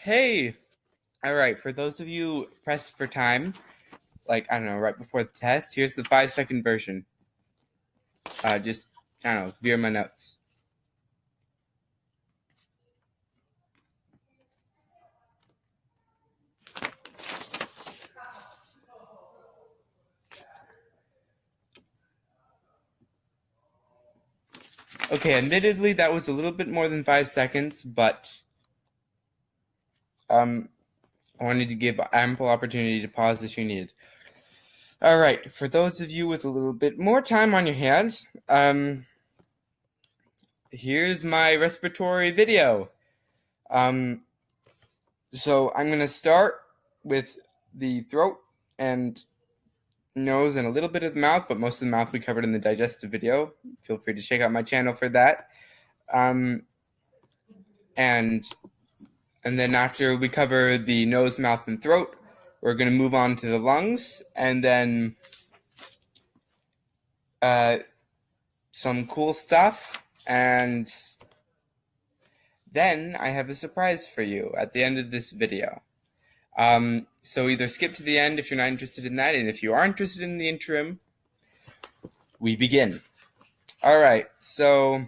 Hey. All right, for those of you pressed for time, like, I don't know, right before the test, here's the 5-second version. Just, I don't know, via my notes. Okay, admittedly, that was a little bit more than 5 seconds, but I wanted to give ample opportunity to pause if you needed. All right, for those of you with a little bit more time on your hands, here's my respiratory video. So I'm going to start with the throat and nose and a little bit of the mouth, but most of the mouth we covered in the digestive video. Feel free to check out my channel for that. And then after we cover the nose, mouth, and throat, we're going to move on to the lungs, and then some cool stuff, and then I have a surprise for you at the end of this video. So either skip to the end if you're not interested in that, and if you are interested in the interim, we begin. All right, so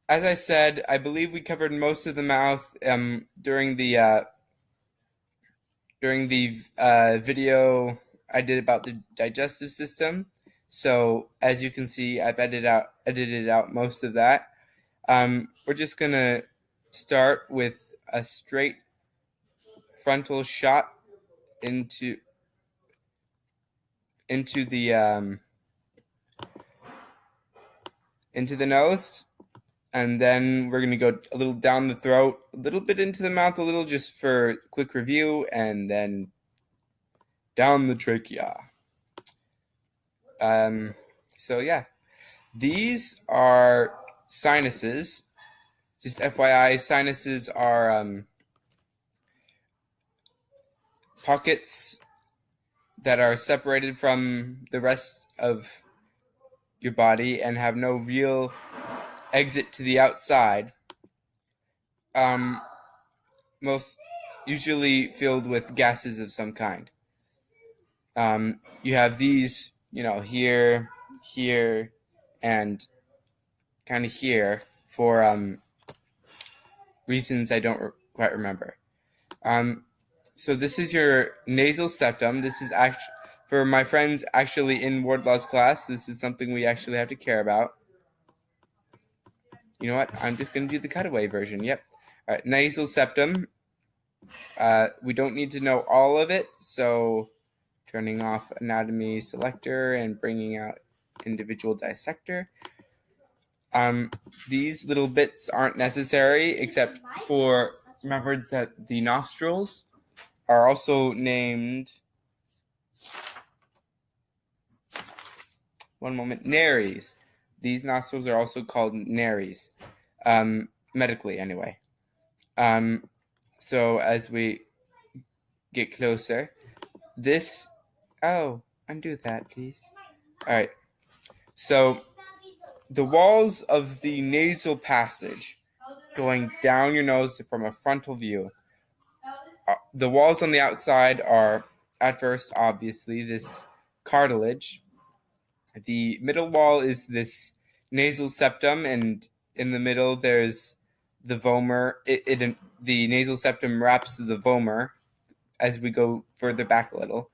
as I said, I believe we covered most of the mouth during the video I did about the digestive system. So as you can see, I've edited out most of that. We're just gonna start with a straight frontal shot into the nose, and then we're gonna go a little down the throat, a little bit into the mouth, a little just for quick review, and then down the trachea. So yeah, these are sinuses. Just FYI, sinuses are pockets that are separated from the rest of your body and have no real exit to the outside. Most usually filled with gases of some kind. You have these, here, and kind of here for reasons I don't quite remember. So this is your nasal septum. This is actually, for my friends actually in Wardlaw's class, this is something we actually have to care about. You know what? I'm just going to do the cutaway version. Yep. All right, nasal septum. We don't need to know all of it, so turning off anatomy selector and bringing out individual dissector. These little bits aren't necessary, except for, remember that the nostrils are also named, nares. These nostrils are also called nares, medically anyway. So as we get closer, undo that, please. All right, so the walls of the nasal passage going down your nose from a frontal view, the walls on the outside are, at first, obviously, this cartilage. The middle wall is this nasal septum, and in the middle there's the vomer. The nasal septum wraps the vomer as we go further back a little.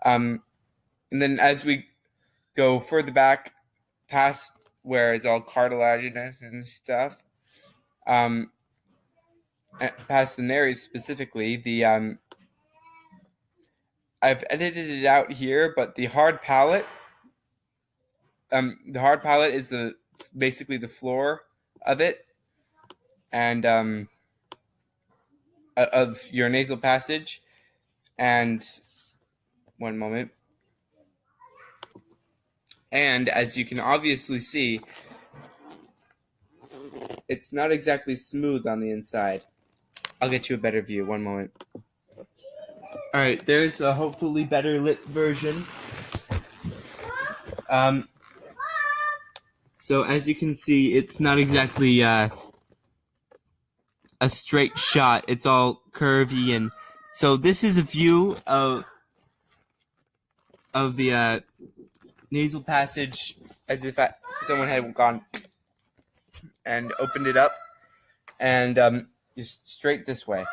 And then as we go further back past where it's all cartilaginous and stuff, past the nares specifically, I've edited it out here, but the hard palate is basically the floor of it, and of your nasal passage. And one moment. And as you can obviously see, it's not exactly smooth on the inside. I'll get you a better view. One moment. All right, there's a hopefully better lit version. So as you can see, it's not exactly a straight shot. It's all curvy, and so this is a view of the nasal passage as if someone had gone and opened it up, and just straight this way.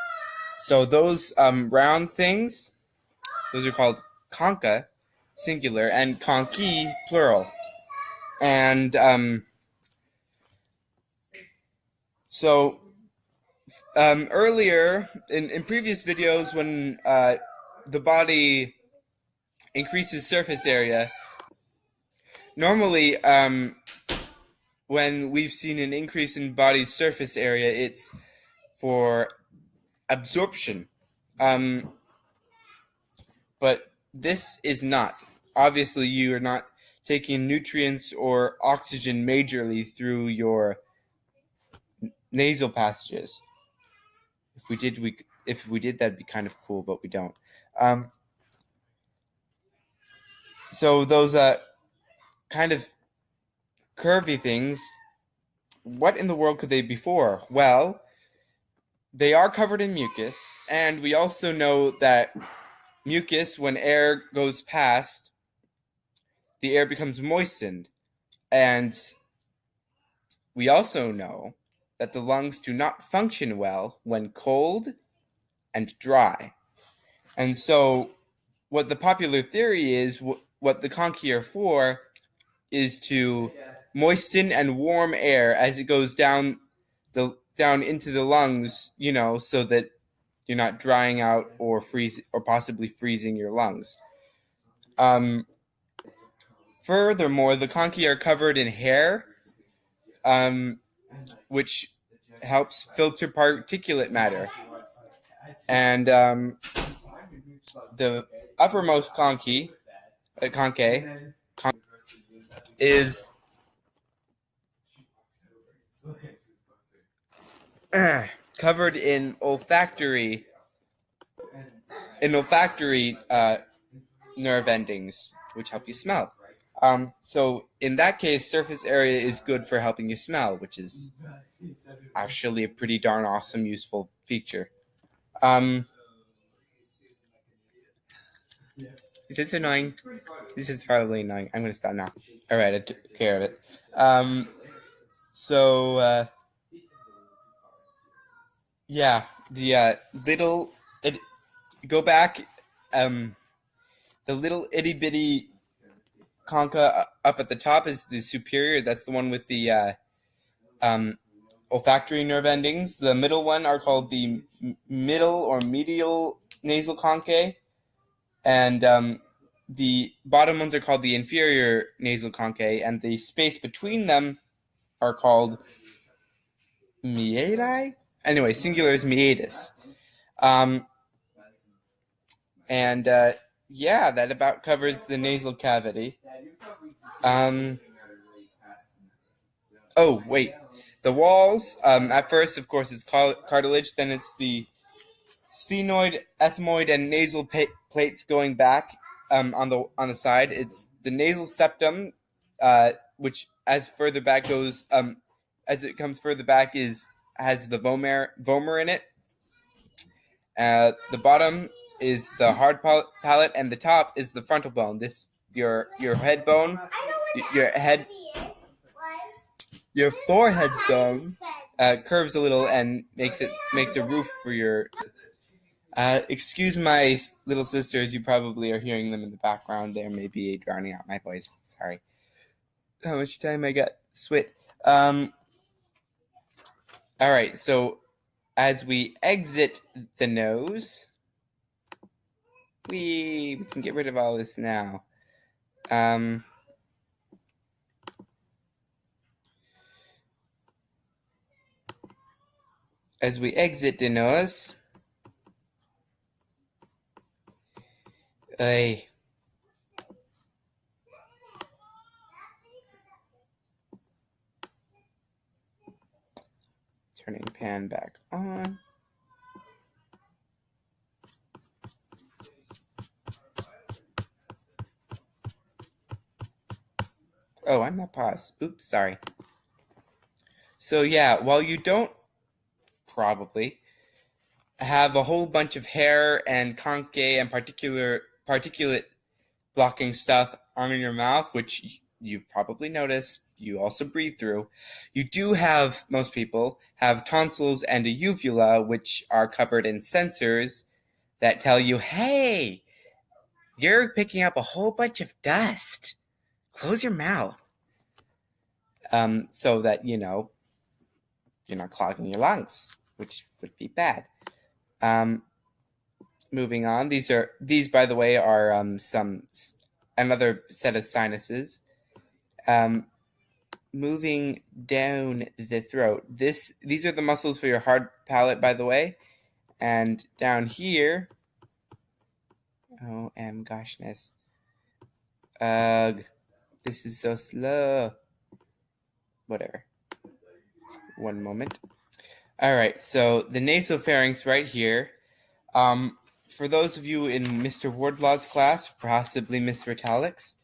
So those round things, those are called concha, singular, and conchi, plural. And so earlier in previous videos, when the body increases surface area, normally when we've seen an increase in body's surface area, it's for absorption. But this is not. Obviously, you are not taking nutrients or oxygen majorly through your nasal passages. If we did, that'd be kind of cool, but we don't. So those kind of curvy things, what in the world could they be for? Well, they are covered in mucus, and we also know that mucus, when air goes past, the air becomes moistened. And we also know that the lungs do not function well when cold and dry. And so what the popular theory is, what the conchi are for, is to moisten and warm air as it goes down into the lungs, so that you're not drying out or possibly freezing your lungs. Furthermore, the conchi are covered in hair, which helps filter particulate matter. And the uppermost conchi is covered in olfactory nerve endings, which help you smell. So in that case, surface area is good for helping you smell, which is actually a pretty darn awesome, useful feature. Is this annoying? This is probably annoying. I'm going to stop now. All right, I took care of it. Yeah, the little... go back. The little itty-bitty concha up at the top is the superior. That's the one with the olfactory nerve endings. The middle one are called the middle or medial nasal conchae, and the bottom ones are called the inferior nasal conchae, and the space between them are called meatus. Anyway, singular is meatus. Yeah, that about covers the nasal cavity. Oh, wait. The walls, at first, of course, it's cartilage. Then it's the sphenoid, ethmoid, and nasal plates going back on the side. It's the nasal septum, which as further back goes, as it comes further back, has the vomer in it. The bottom is the hard palate, and the top is the frontal bone. Your head bone, your forehead bone curves a little and makes a roof for your. Excuse my little sisters. You probably are hearing them in the background. They may be drowning out my voice. Sorry. How much time I got? Swit. All right. So as we exit the nose, we can get rid of all this now. As we exit the nose, turning pan back on. Oh, I'm not paused. Oops, sorry. So yeah, while you don't probably, have a whole bunch of hair and conchae and particulate blocking stuff on your mouth, which you've probably noticed you also breathe through. You do have, most people have tonsils and a uvula, which are covered in sensors that tell you, hey, you're picking up a whole bunch of dust. Close your mouth. So that, you're not clogging your lungs, which would be bad. Moving on, these by the way are another set of sinuses. Moving down the throat, these are the muscles for your hard palate, by the way, and down here, goshness, this is so slow. Whatever. One moment. All right, so the nasopharynx right here. For those of you in Mr. Wardlaw's class, possibly Miss Vitalik's,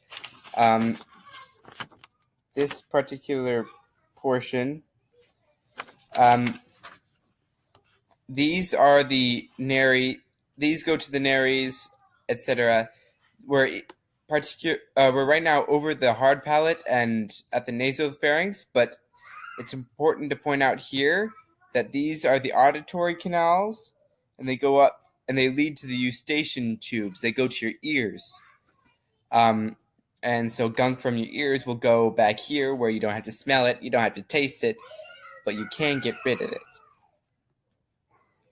this particular portion, these are the these go to the nares, etc. We're right now over the hard palate and at the nasopharynx, but it's important to point out here that these are the auditory canals, and they go up and they lead to the eustachian tubes. They go to your ears. And so gunk from your ears will go back here where you don't have to smell it, you don't have to taste it, but you can get rid of it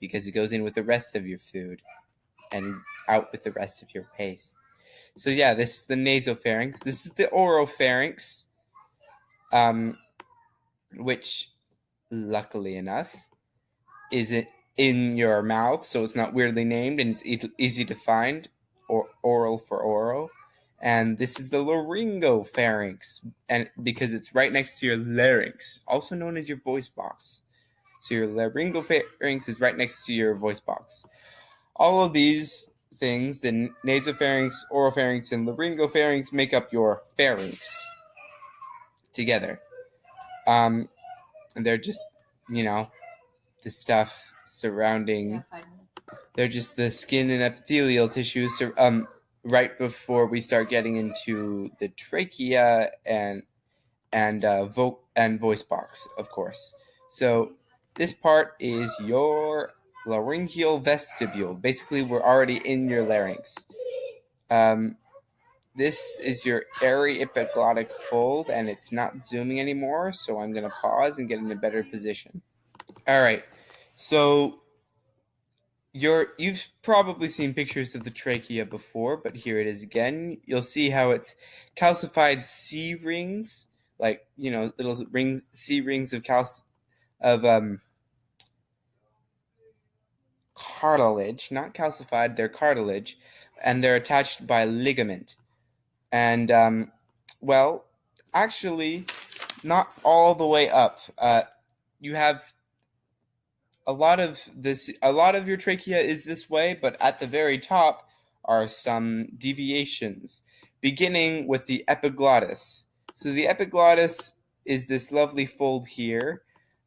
because it goes in with the rest of your food and out with the rest of your paste. So yeah, this is the nasopharynx. This is the oropharynx, which, luckily enough, is it in your mouth, so it's not weirdly named and it's easy to find, or oral for oro. And this is the laryngopharynx, and because it's right next to your larynx, also known as your voice box. So your laryngopharynx is right next to your voice box. All of these things, the nasopharynx, oropharynx, and laryngopharynx, make up your pharynx together. And they're just, the stuff surrounding. They're just the skin and epithelial tissues. Right before we start getting into the trachea and voice box, of course. So this part is your laryngeal vestibule. Basically, we're already in your larynx. This is your airy epiglottic fold, and it's not zooming anymore, so I'm going to pause and get in a better position. All right, so you've probably seen pictures of the trachea before, but here it is again. You'll see how it's calcified C rings, like little rings, C rings of cartilage, not calcified. They're cartilage, and they're attached by ligament. And actually, not all the way up. You have a lot of your trachea is this way, but at the very top are some deviations, beginning with the epiglottis. So the epiglottis is this lovely fold here.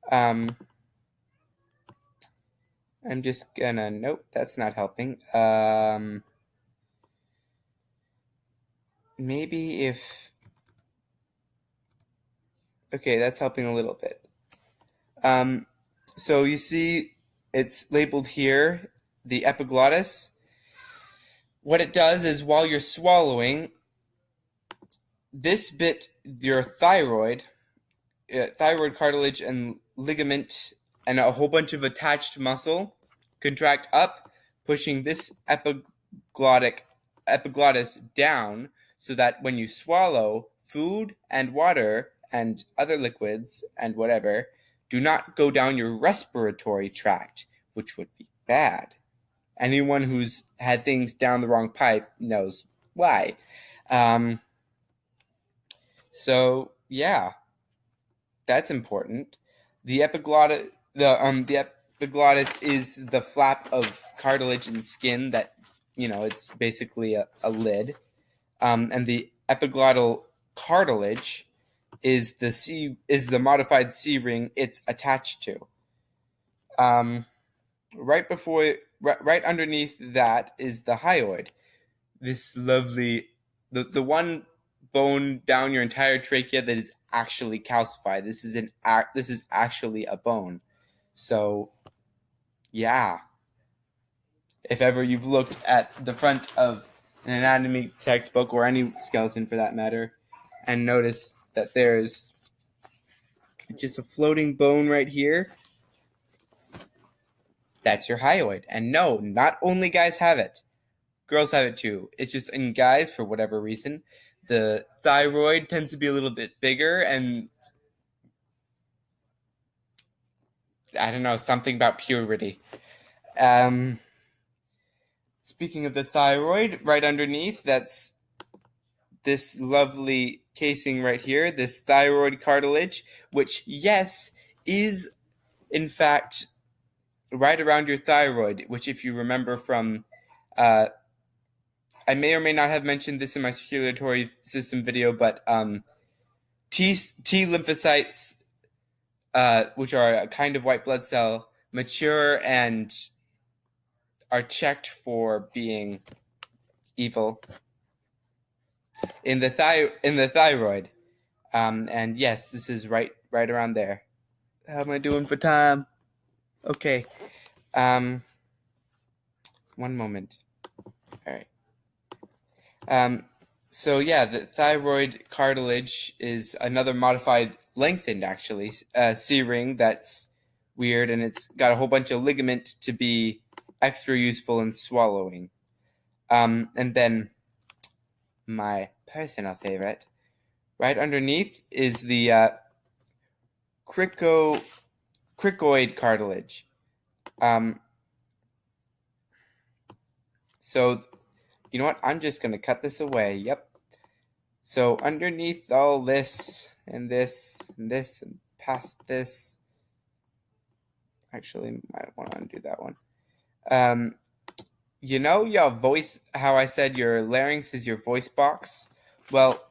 I'm just gonna, nope, that's not helping. Maybe if, okay, that's helping a little bit. So you see it's labeled here, the epiglottis. What it does is while you're swallowing, this bit, your thyroid cartilage and ligament and a whole bunch of attached muscle contract up, pushing this epiglottis down so that when you swallow, food and water and other liquids and whatever do not go down your respiratory tract, which would be bad. Anyone who's had things down the wrong pipe knows why. So yeah, that's important. The epiglottis is the flap of cartilage and skin that, it's basically a lid. And the epiglottal cartilage is the modified C ring it's attached to. Right underneath that is the hyoid. This lovely, the one bone down your entire trachea that is actually calcified. This is actually a bone. So, yeah. If ever you've looked at the front of an anatomy textbook or any skeleton for that matter, and noticed that there's just a floating bone right here, that's your hyoid. And no, not only guys have it. Girls have it too. It's just in guys, for whatever reason, the thyroid tends to be a little bit bigger, and I don't know, something about puberty. Speaking of the thyroid, right underneath, that's this lovely casing right here, this thyroid cartilage, which, yes, is in fact right around your thyroid, which, if you remember from I may or may not have mentioned this in my circulatory system video, but T lymphocytes, which are a kind of white blood cell, mature and are checked for being evil in the thyroid. And yes, this is right around there. How am I doing for time? Okay. One moment. All right. So yeah, the thyroid cartilage is another modified, lengthened actually, C-ring that's weird, and it's got a whole bunch of ligament to be extra useful in swallowing. And then my personal favorite, right underneath, is the cricoid cartilage. So you know what? I'm just going to cut this away. Yep. So underneath all this and this and this and past this, actually, I want to undo that one. You know your voice, how I said your larynx is your voice box? Well,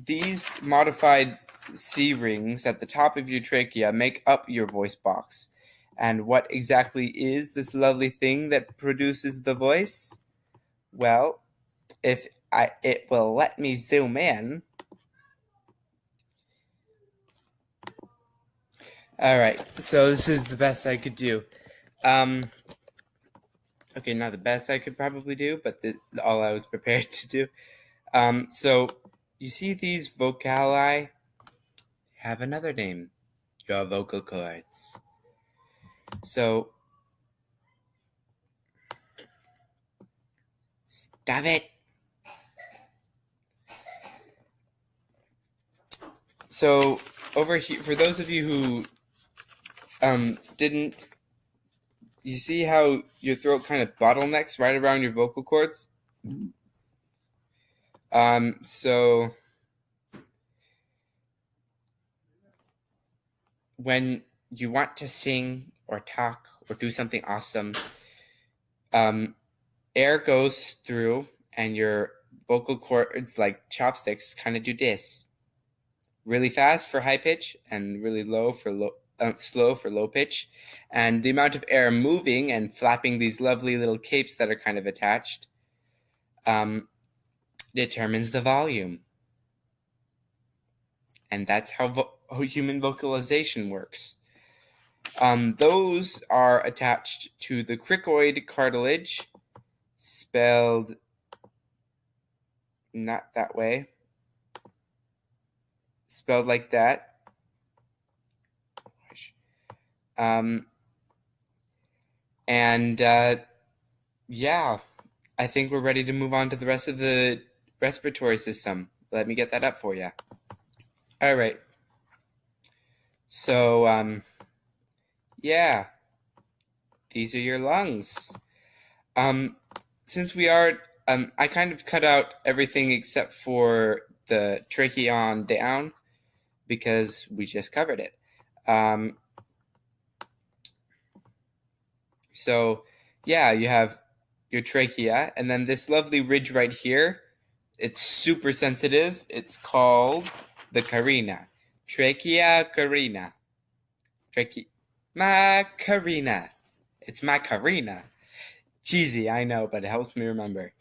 these modified C-rings at the top of your trachea make up your voice box. And what exactly is this lovely thing that produces the voice? Well, if it will let me zoom in. All right, so this is the best I could do. Okay, not the best I could probably do, but all I was prepared to do. So you see these vocali have another name, your vocal cords. So stop it. So over here, for those of you who didn't, you see how your throat kind of bottlenecks right around your vocal cords? So when you want to sing or talk or do something awesome, air goes through and your vocal cords, like chopsticks, kind of do this. Really fast for high pitch and really slow for low pitch. And the amount of air moving and flapping these lovely little capes that are kind of attached determines the volume. And that's how human vocalization works. Those are attached to the cricoid cartilage, spelled not that way, spelled like that. Yeah, I think we're ready to move on to the rest of the respiratory system. Let me get that up for you. All right. So, yeah, these are your lungs. Since we are, I kind of cut out everything except for the tracheon down because we just covered it. So, yeah, you have your trachea, and then this lovely ridge right here, it's super sensitive. It's called the carina. Trachea carina. Macarena. It's Macarena. Cheesy, I know, but it helps me remember.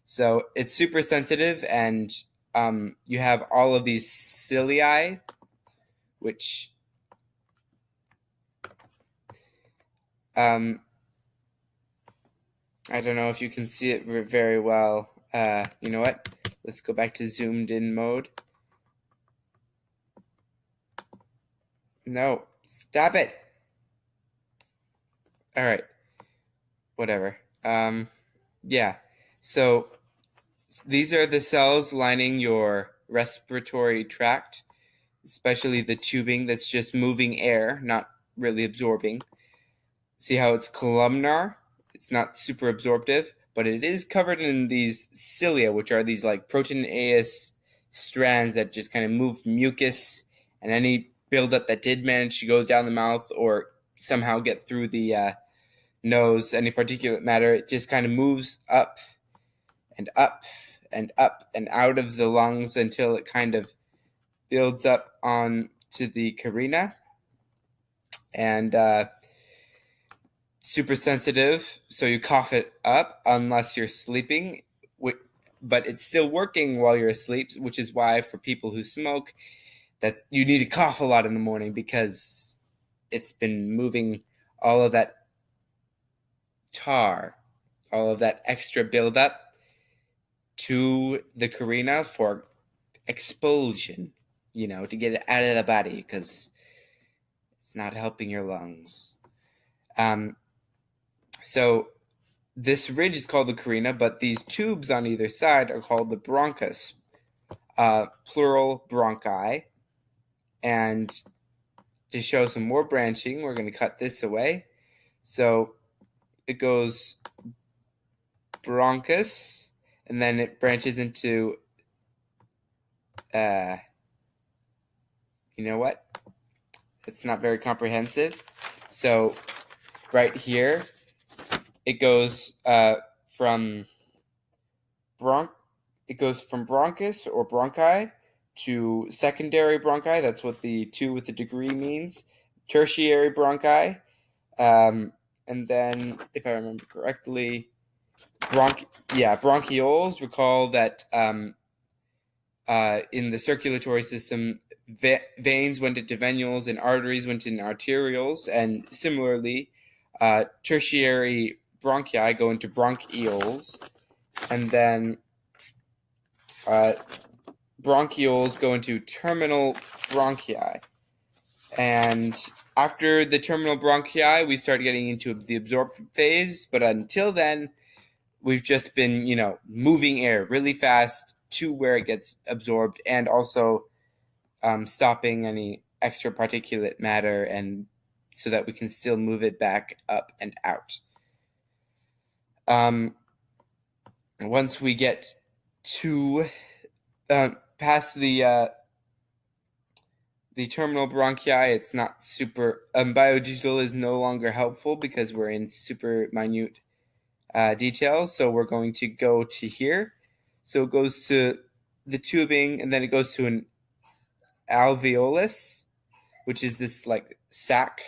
So it's super sensitive, and you have all of these cilia, which I don't know if you can see it very well. You know what? Let's go back to zoomed in mode. No, stop it. All right, whatever. Yeah. So these are the cells lining your respiratory tract, especially the tubing that's just moving air, not really absorbing. See how it's columnar? It's not super absorptive, but it is covered in these cilia, which are these like proteinous strands that just kind of move mucus and any buildup that did manage to go down the mouth or somehow get through the nose, any particulate matter, it just kind of moves up and up and up and out of the lungs until it kind of builds up on to the carina. And super sensitive, so you cough it up unless you're sleeping, but it's still working while you're asleep, which is why for people who smoke, that you need to cough a lot in the morning because it's been moving all of that tar, all of that extra buildup to the carina for expulsion, to get it out of the body because it's not helping your lungs. So this ridge is called the carina, but these tubes on either side are called the bronchus, plural bronchi. And to show some more branching, we're going to cut this away. So it goes bronchus, and then it branches into, you know what? It's not very comprehensive. So right here, it goes from bronchus or bronchi to secondary bronchi. That's what the 2 with the degree means. Tertiary bronchi. And then, if I remember correctly, bronchioles. Recall that in the circulatory system, veins went into venules and arteries went into arterioles. And similarly, tertiary bronchi go into bronchioles. And then bronchioles go into terminal bronchi. And after the terminal bronchi, we start getting into the absorptive phase. But until then, we've just been, moving air really fast to where it gets absorbed, and also stopping any extra particulate matter, and so that we can still move it back up and out. Once we get to past the terminal bronchi, it's not super. Biodigital is no longer helpful because we're in super minute details. So we're going to go to here. So it goes to the tubing, and then it goes to an alveolus, which is this like sac.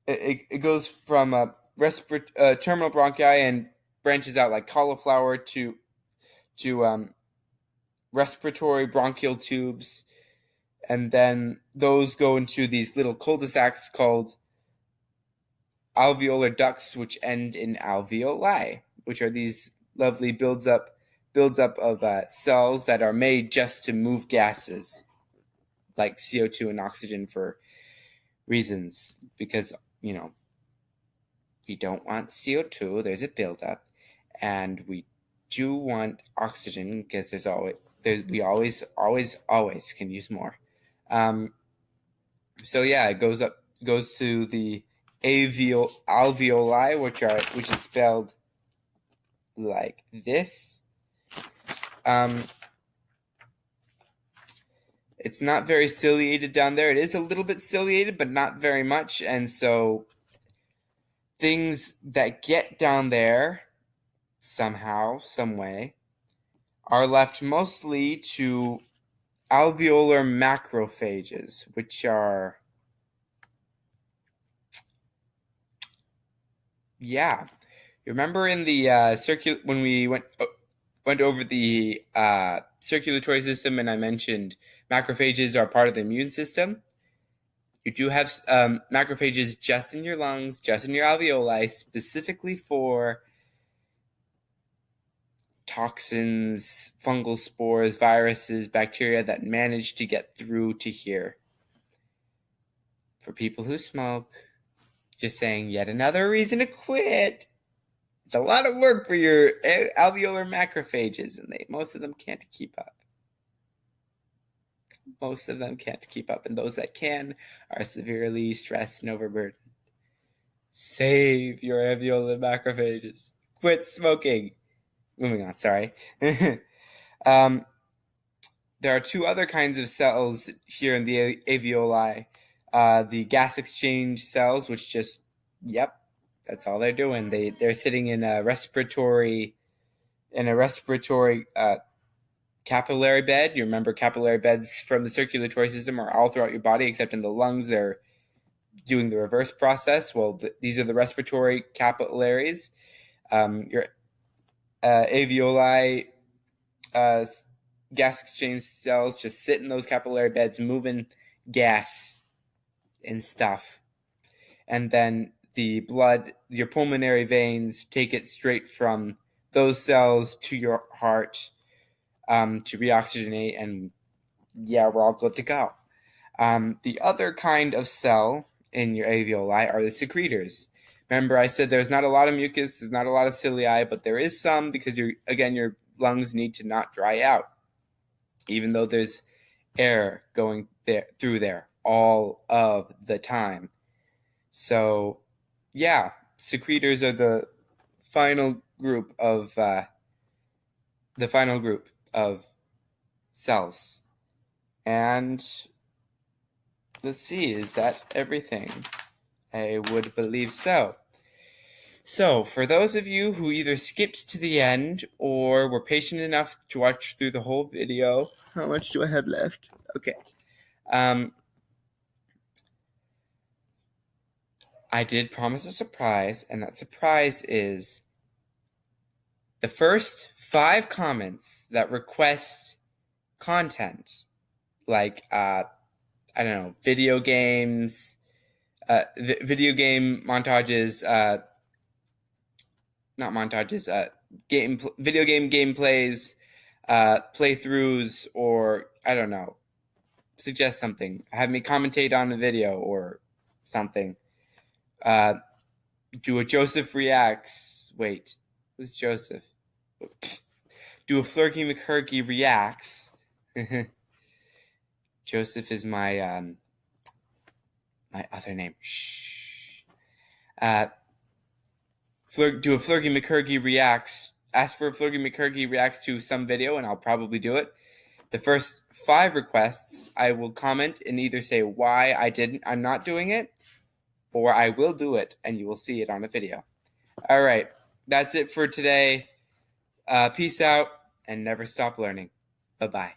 It goes from terminal bronchi and branches out like cauliflower to respiratory bronchial tubes, and then those go into these little cul-de-sacs called alveolar ducts, which end in alveoli, which are these lovely builds up of cells that are made just to move gases like CO2 and oxygen for reasons, because we don't want CO2, there's a buildup, and we do want oxygen because we always can use more. So yeah, it goes to the alveoli, which is spelled like this. It's not very ciliated down there. It is a little bit ciliated, but not very much. And so things that get down there somehow, some way, are left mostly to alveolar macrophages, which are Yeah. You remember in the when we went over the circulatory system, and I mentioned macrophages are part of the immune system? You do have macrophages just in your lungs, just in your alveoli, specifically for toxins, fungal spores, viruses, bacteria that manage to get through to here. For people who smoke, just saying yet another reason to quit. It's a lot of work for your alveolar macrophages, and most of them can't keep up. Most of them can't keep up, and those that can are severely stressed and overburdened. Save your alveolar macrophages. Quit smoking. Moving on, sorry. There are two other kinds of cells here in the alveoli. The gas exchange cells, which just, that's all they're doing. They're sitting in a respiratory capillary bed. You remember capillary beds from the circulatory system are all throughout your body, except in the lungs they're doing the reverse process. Well, these are the respiratory capillaries. Your alveoli gas exchange cells just sit in those capillary beds, moving gas and stuff. And then the blood, your pulmonary veins, take it straight from those cells to your heart to reoxygenate, and we're all good to go. The other kind of cell in your alveoli are the secretors. Remember, I said there's not a lot of mucus, there's not a lot of cilia, but there is some because your lungs need to not dry out, even though there's air going through there all of the time. So, secretors are the final group of cells. And let's see, is that everything? I would believe so. So, for those of you who either skipped to the end or were patient enough to watch through the whole video, how much do I have left? Okay. I did promise a surprise, and that surprise is the first 5 comments that request content, like, I don't know, video games, video game montages, not montages, video game gameplays, playthroughs, or I don't know, suggest something. Have me commentate on a video or something. Do a Joseph reacts. Wait, who's Joseph? Do a Flurky McHurky reacts. Joseph is my my other name. Shh. Do a Flurky McHurky reacts. Ask for a Flurky McHurky reacts to some video, and I'll probably do it. The first 5 requests, I will comment and either say why I'm not doing it, or I will do it, and you will see it on a video. All right, that's it for today. Peace out, and never stop learning. Bye-bye.